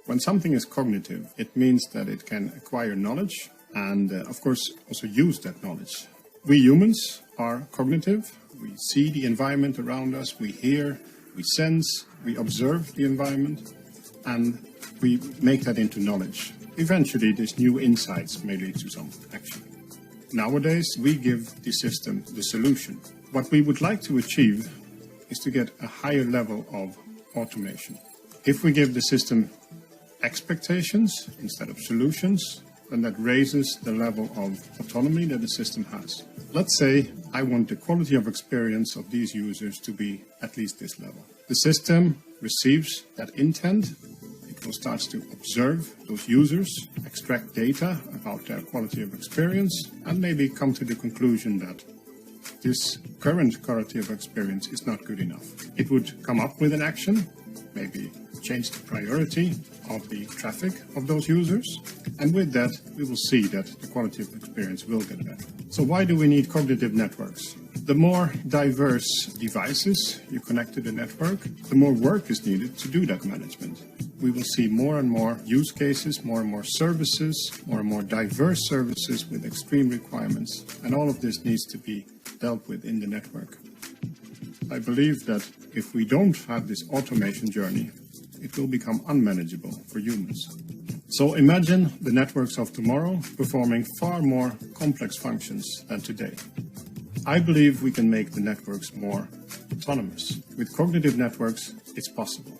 When something is cognitive, it means that it can acquire knowledge and, of course, also use that knowledge. We humans are cognitive. We see the environment around us, we hear, we sense, we observe the environment, and we make that into knowledge. Eventually, these new insights may lead to some action. Nowadays, we give the system the solution. What we would like to achieve is to get a higher level of automation. If we give the system expectations instead of solutions, then that raises the level of autonomy that the system has. Let's say I want the quality of experience of these users to be at least this level. The system receives that intent, it will start to observe those users, extract data about their quality of experience, and maybe come to the conclusion that this current quality of experience is not good enough. It would come up with an action, maybe change the priority of the traffic of those users, and with that we will see that the quality of experience will get better. So why do we need cognitive networks? The more diverse devices you connect to the network, the more work is needed to do that management. We will see more and more use cases, more and more services, more and more diverse services with extreme requirements, and all of this needs to be dealt with in the network. I believe that if we don't have this automation journey, it will become unmanageable for humans. So imagine the networks of tomorrow performing far more complex functions than today. I believe we can make the networks more autonomous. With cognitive networks, it's possible.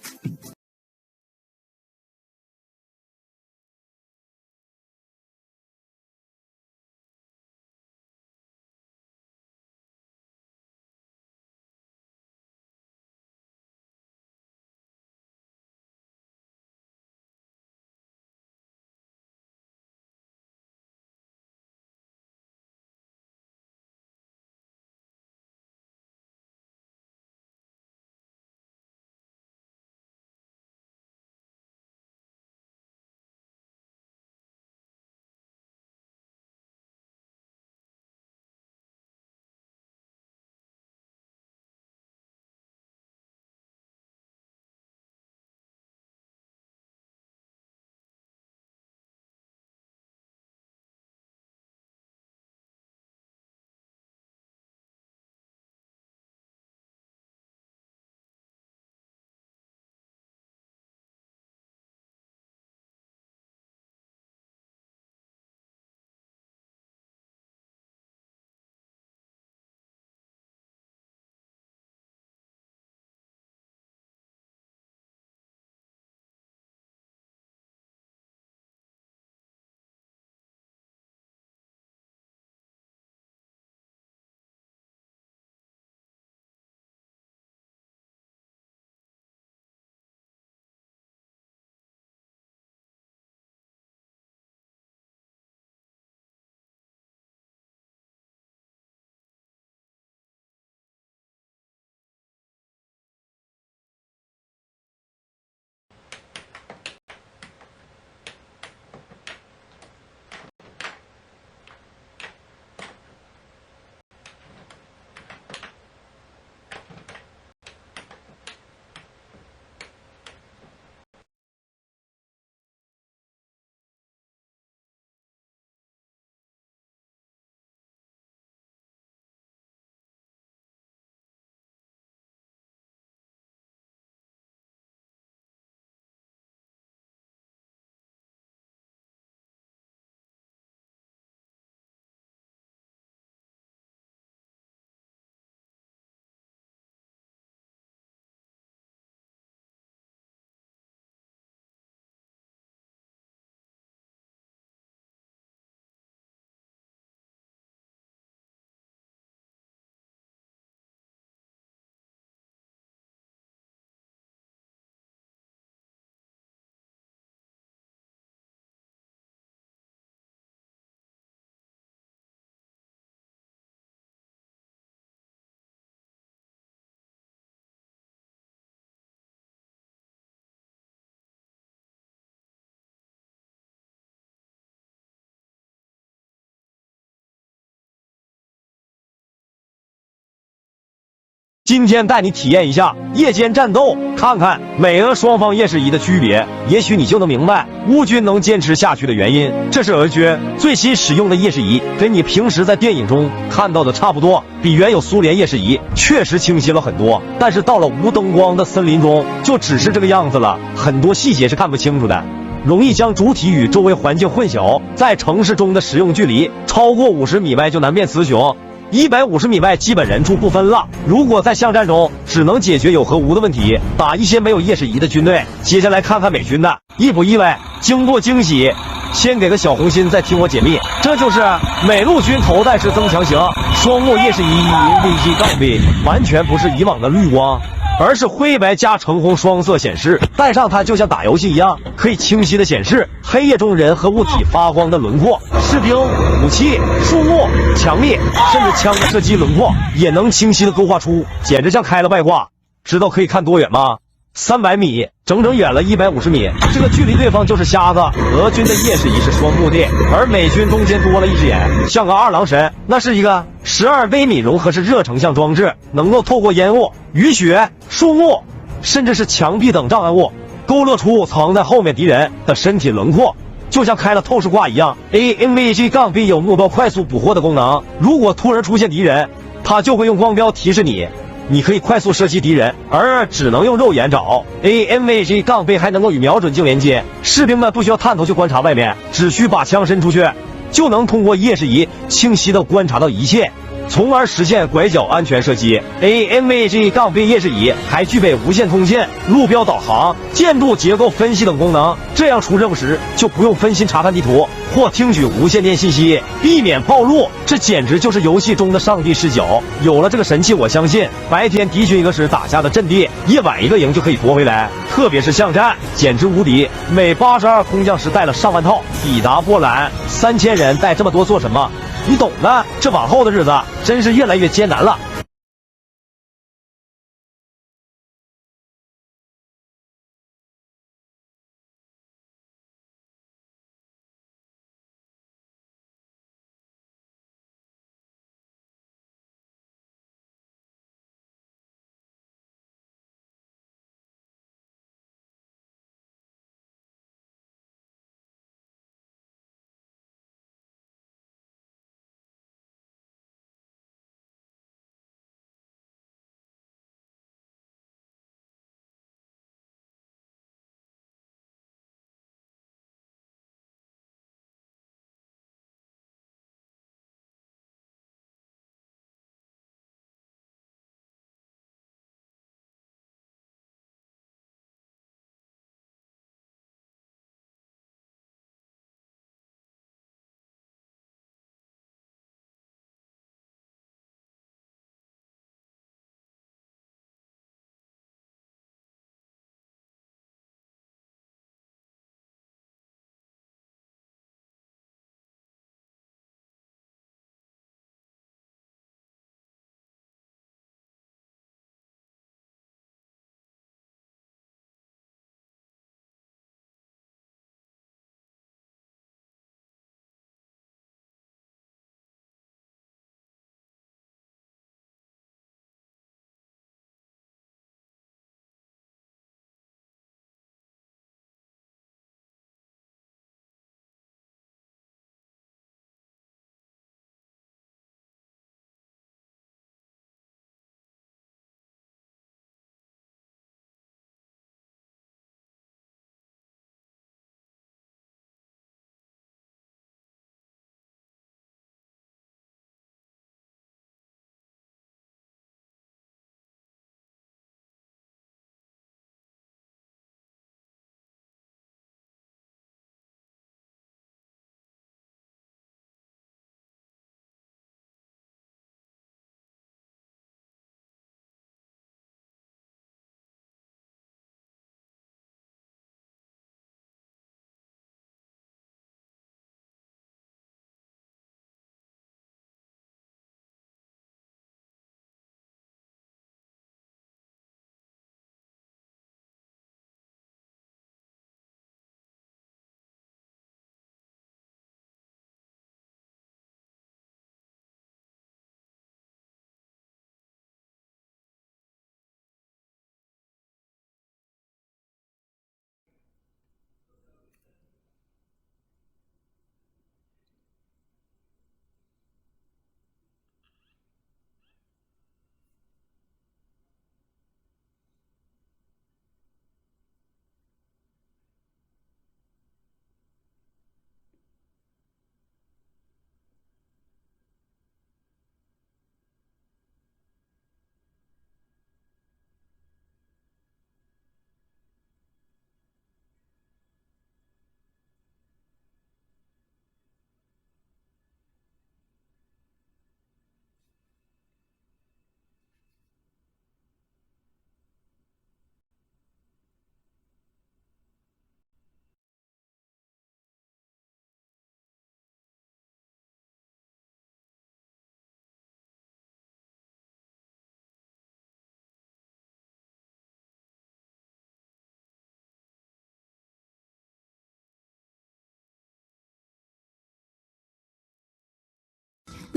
今天带你体验一下夜间战斗，看看美俄双方夜视仪的区别，也许你就能明白乌军能坚持下去的原因。这是俄军最新使用的夜视仪，跟你平时在电影中看到的差不多，比原有苏联夜视仪确实清晰了很多。但是到了无灯光的森林中，就只是这个样子了，很多细节是看不清楚的，容易将主体与周围环境混淆。在城市中的使用距离超过50米外就难辨雌雄。150米外基本人畜不分了。如果在巷战中只能解决有和无的问题，打一些没有夜视仪的军队。接下来看看美军的，意不意外？惊不惊喜？先给个小红心，再听我解密。这就是美陆军头戴式增强型双目夜视仪，MA4829，完全不是以往的绿光，而是灰白加橙红双色显示。戴上它就像打游戏一样，可以清晰的显示黑夜中人和物体发光的轮廓，士兵、武器、树木、墙壁，甚至枪的射击轮廓也能清晰的勾画出，简直像开了外挂。知道可以看多远吗？300米，整整远了150米。这个距离对方就是瞎子。俄军的夜视仪是双目的，而美军中间多了一只眼，像个二郎神。那是一个12微米融合式热成像装置，能够透过烟雾、雨雪、树木，甚至是墙壁等障碍物，勾勒出藏在后面敌人的身体轮廓，就像开了透视挂一样。MA4829有目标快速捕获的功能，如果突然出现敌人，它就会用光标提示你。你可以快速射击敌人，而只能用肉眼找。MA4829还能够与瞄准镜连接，士兵们不需要探头去观察外面，只需把枪伸出去，就能通过夜视仪清晰地观察到一切，从而实现拐角安全射击。MA4829夜视仪还具备无线通信、路标导航、建筑结构分析等功能，这样出任务时就不用分心查看地图或听取无线电信息，避免暴露。这简直就是游戏中的上帝视角。有了这个神器，我相信白天敌军一个师打下的阵地，夜晚一个营就可以夺回来。特别是巷战，简直无敌。美82空降时带了上万套，抵达波兰3000人带这么多做什么？你懂的。这往后的日子真是越来越艰难了。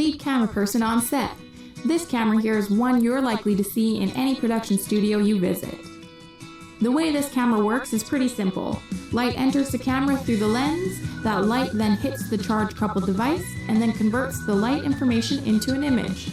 lead camera person on set. This camera here is one you're likely to see in any production studio you visit. The way this camera works is pretty simple. Light enters the camera through the lens, that light then hits the charge-coupled device and then converts the light information into an image.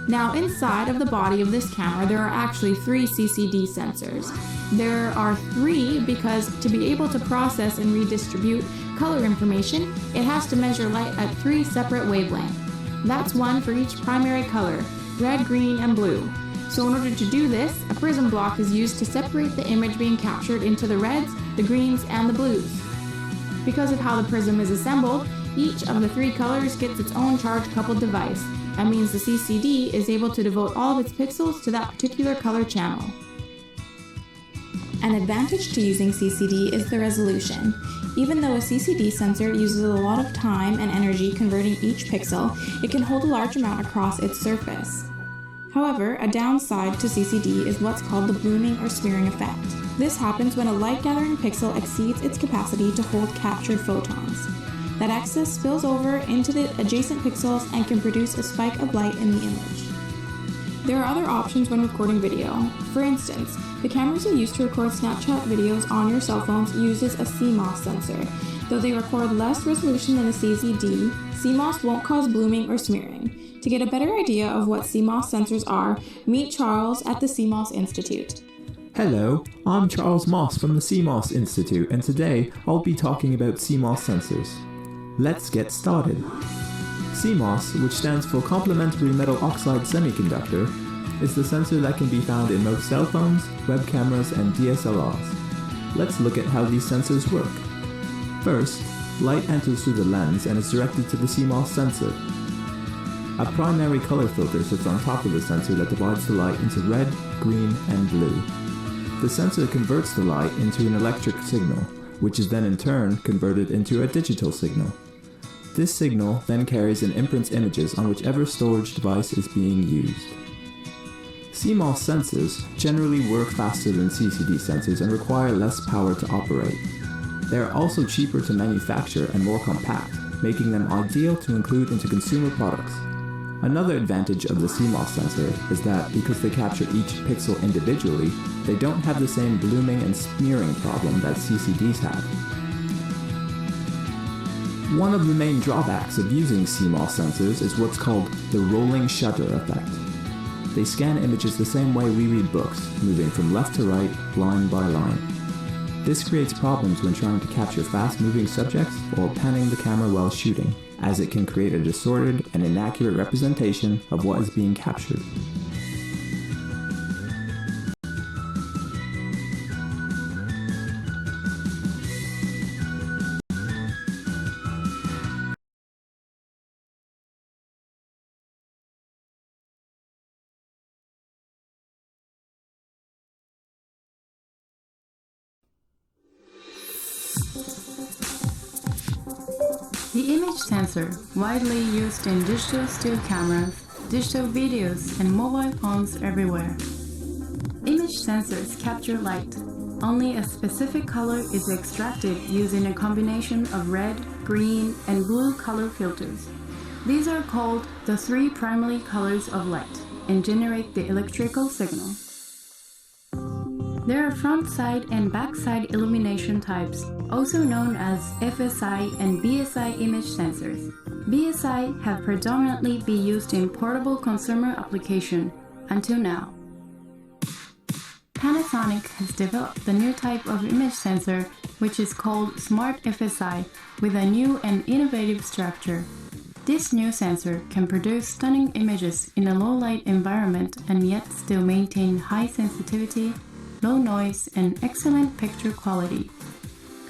Now inside of the body of this camera there are actually 3 CCD sensors. There are 3 because to be able to process and redistribute color information, it has to measure light at 3 separate wavelengths. That's one for each primary color, red, green, and blue. So in order to do this, a prism block is used to separate the image being captured into the reds, the greens, and the blues. Because of how the prism is assembled, each of the 3 colors gets its own charge-coupled device. That means the CCD is able to devote all of its pixels to that particular color channel. An advantage to using CCD is the resolution. Even though a CCD sensor uses a lot of time and energy converting each pixel, it can hold a large amount across its surface. However, a downside to CCD is what's called the blooming or smearing effect. This happens when a light-gathering pixel exceeds its capacity to hold captured photons. That excess spills over into the adjacent pixels and can produce a spike of light in the image. There are other options when recording video. For instance, the cameras you use to record Snapchat videos on your cell phones uses a CMOS sensor. Though they record less resolution than a CCD, CMOS won't cause blooming or smearing. To get a better idea of what CMOS sensors are, meet Charles at the CMOS Institute. Hello, I'm Charles Moss from the CMOS Institute, and today I'll be talking about CMOS sensors. Let's get started. CMOS, which stands for Complementary Metal Oxide Semiconductor, is the sensor that can be found in most cell phones, web cameras, and DSLRs. Let's look at how these sensors work. First, light enters through the lens and is directed to the CMOS sensor. A primary color filter sits on top of the sensor that divides the light into red, green, and blue. The sensor converts the light into an electric signal, which is then in turn converted into a digital signal. This signal then carries and imprints images on whichever storage device is being used. CMOS sensors generally work faster than CCD sensors and require less power to operate. They are also cheaper to manufacture and more compact, making them ideal to include into consumer products. Another advantage of the CMOS sensor is that because they capture each pixel individually, they don't have the same blooming and smearing problem that CCDs have. One of the main drawbacks of using CMOS sensors is what's called the rolling shutter effect. They scan images the same way we read books, moving from left to right, line by line. This creates problems when trying to capture fast-moving subjects or panning the camera while shooting, as it can create a distorted and inaccurate representation of what is being captured. The image sensor, widely used in digital still cameras, digital videos, and mobile phones everywhere. Image sensors capture light. Only a specific color is extracted using a combination of red, green, and blue color filters. These are called the 3 primary colors of light and generate the electrical signal. There are front-side and back-side illumination types, also known as FSI and BSI image sensors. BSI have predominantly been used in portable consumer application until now. Panasonic has developed the new type of image sensor, which is called Smart FSI, with a new and innovative structure. This new sensor can produce stunning images in a low-light environment and yet still maintain high sensitivity, low noise, and excellent picture quality.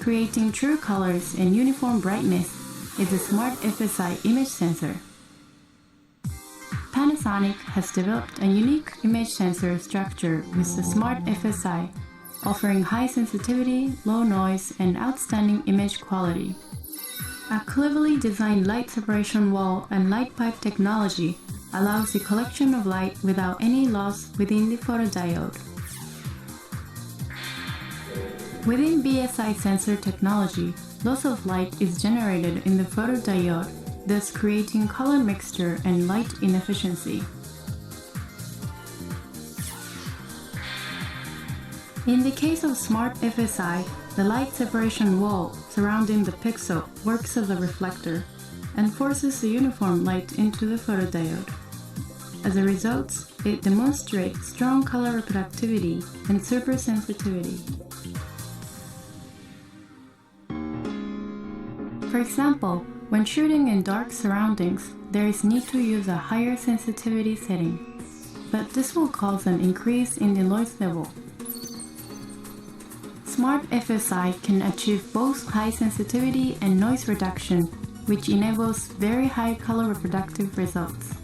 Creating true colors and uniform brightness is a Smart FSI image sensor. Panasonic has developed a unique image sensor structure with the Smart FSI, offering high sensitivity, low noise, and outstanding image quality. A cleverly designed light separation wall and light pipe technology allows the collection of light without any loss within the photodiode. Within BSI sensor technology, loss of light is generated in the photodiode thus creating color mixture and light inefficiency. In the case of Smart FSI, the light separation wall surrounding the pixel works as a reflector and forces the uniform light into the photodiode. As a result, it demonstrates strong color reproductivity and super sensitivity. For example, when shooting in dark surroundings, there is need to use a higher sensitivity setting, but this will cause an increase in the noise level. Smart FSI can achieve both high sensitivity and noise reduction, which enables very high color reproductive results.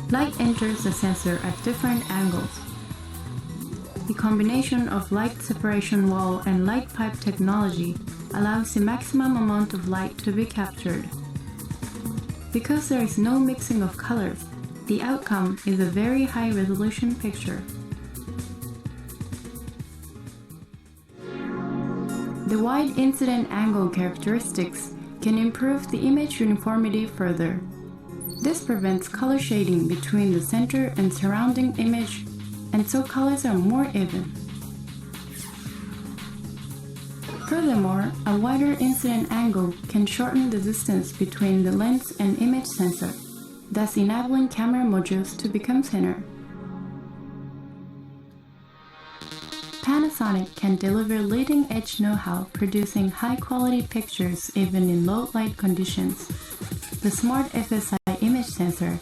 Light enters the sensor at different angles. The combination of light separation wall and light pipe technology allows the maximum amount of light to be captured. Because there is no mixing of colors, the outcome is a very high resolution picture. The wide incident angle characteristics can improve the image uniformity further. This prevents color shading between the center and surrounding image, and so colors are more even. Furthermore, a wider incident angle can shorten the distance between the lens and image sensor, thus enabling camera modules to become thinner. Panasonic can deliver leading-edge know-how producing high-quality pictures even in low-light conditions. The Smart FSI image sensor,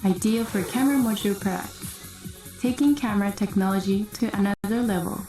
ideal for camera module products, taking camera technology to another level.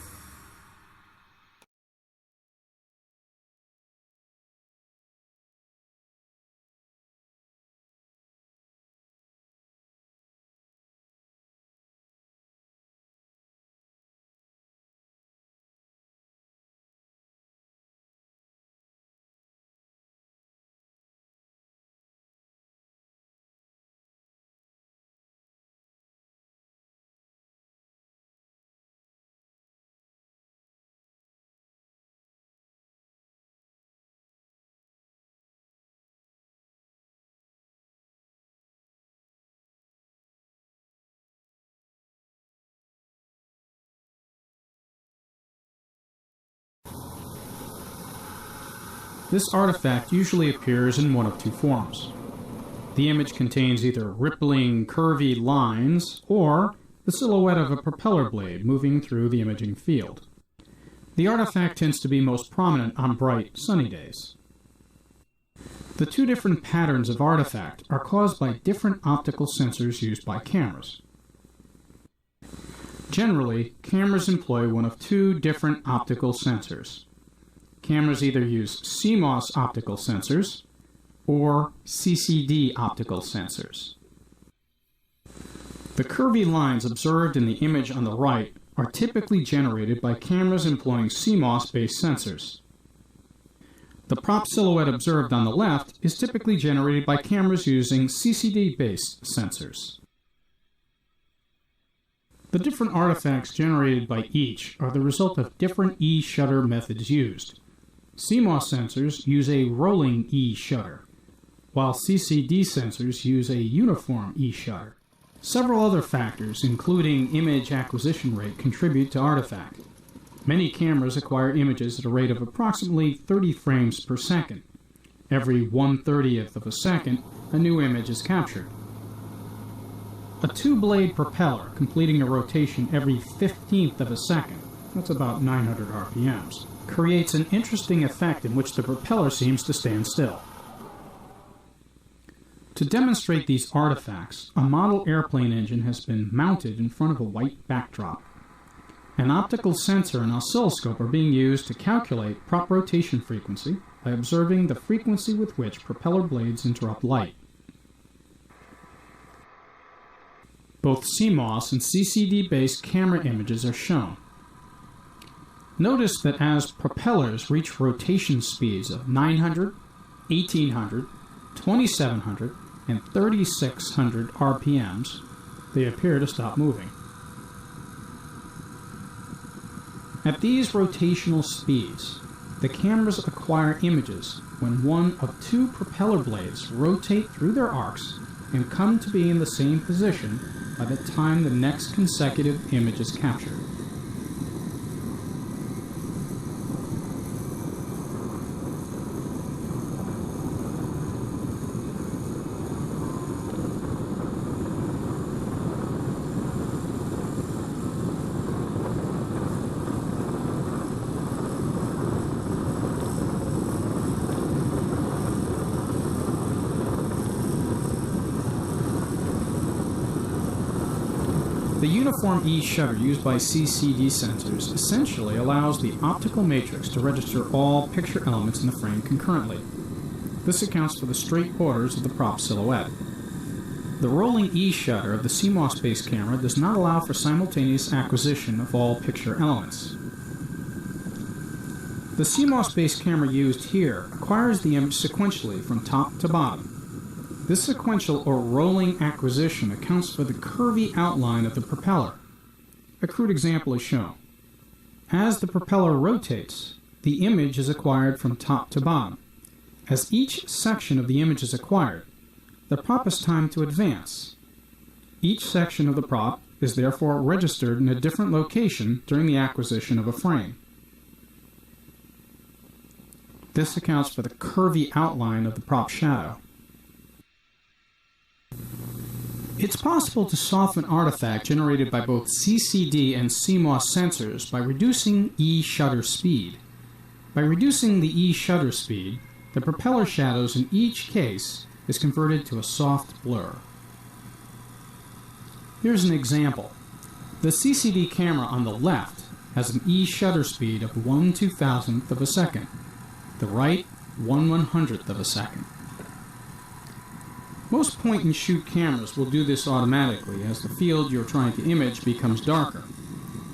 This artifact usually appears in one of two forms. The image contains either rippling, curvy lines or the silhouette of a propeller blade moving through the imaging field. The artifact tends to be most prominent on bright, sunny days. The two different patterns of artifact are caused by different optical sensors used by cameras. Generally, cameras employ one of two different optical sensors. Cameras either use CMOS optical sensors or CCD optical sensors. The curvy lines observed in the image on the right are typically generated by cameras employing CMOS-based sensors. The prop silhouette observed on the left is typically generated by cameras using CCD-based sensors. The different artifacts generated by each are the result of different E-shutter methods used. CMOS sensors use a rolling E-shutter, while CCD sensors use a uniform E-shutter. Several other factors, including image acquisition rate, contribute to artifact. Many cameras acquire images at a rate of approximately 30 frames per second. Every 1/30th of a second, a new image is captured. A two-blade propeller completing a rotation every 15th of a second, that's about 900 RPMs, creates an interesting effect in which the propeller seems to stand still. To demonstrate these artifacts, a model airplane engine has been mounted in front of a white backdrop. An optical sensor and oscilloscope are being used to calculate prop rotation frequency by observing the frequency with which propeller blades interrupt light. Both CMOS and CCD-based camera images are shown. Notice that as propellers reach rotation speeds of 900, 1800, 2700, and 3600 RPMs, they appear to stop moving. At these rotational speeds, the cameras acquire images when one of two propeller blades rotate through their arcs and come to be in the same position by the time the next consecutive image is captured. The uniform E shutter used by CCD sensors essentially allows the optical matrix to register all picture elements in the frame concurrently. This accounts for the straight borders of the prop silhouette. The rolling E shutter of the CMOS-based camera does not allow for simultaneous acquisition of all picture elements. The CMOS-based camera used here acquires the image sequentially from top to bottom. This sequential or rolling acquisition accounts for the curvy outline of the propeller. A crude example is shown. As the propeller rotates, the image is acquired from top to bottom. As each section of the image is acquired, the prop is timed to advance. Each section of the prop is therefore registered in a different location during the acquisition of a frame. This accounts for the curvy outline of the prop shadow. It's possible to soften artifact generated by both CCD and CMOS sensors by reducing E shutter speed. By reducing the E shutter speed, the propeller shadows in each case is converted to a soft blur. Here's an example. The CCD camera on the left has an E shutter speed of 1/2000th of a second. The right, 1/100th of a second. Most point-and-shoot cameras will do this automatically as the field you're trying to image becomes darker.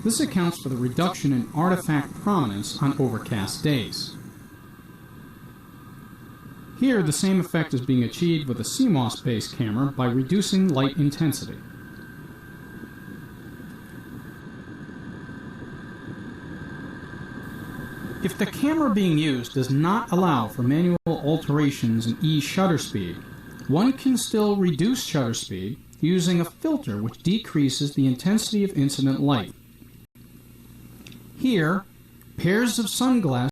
This accounts for the reduction in artifact prominence on overcast days. Here, the same effect is being achieved with a CMOS-based camera by reducing light intensity. If the camera being used does not allow for manual alterations in E shutter speed, one can still reduce shutter speed using a filter which decreases the intensity of incident light. Here, pairs of sunglasses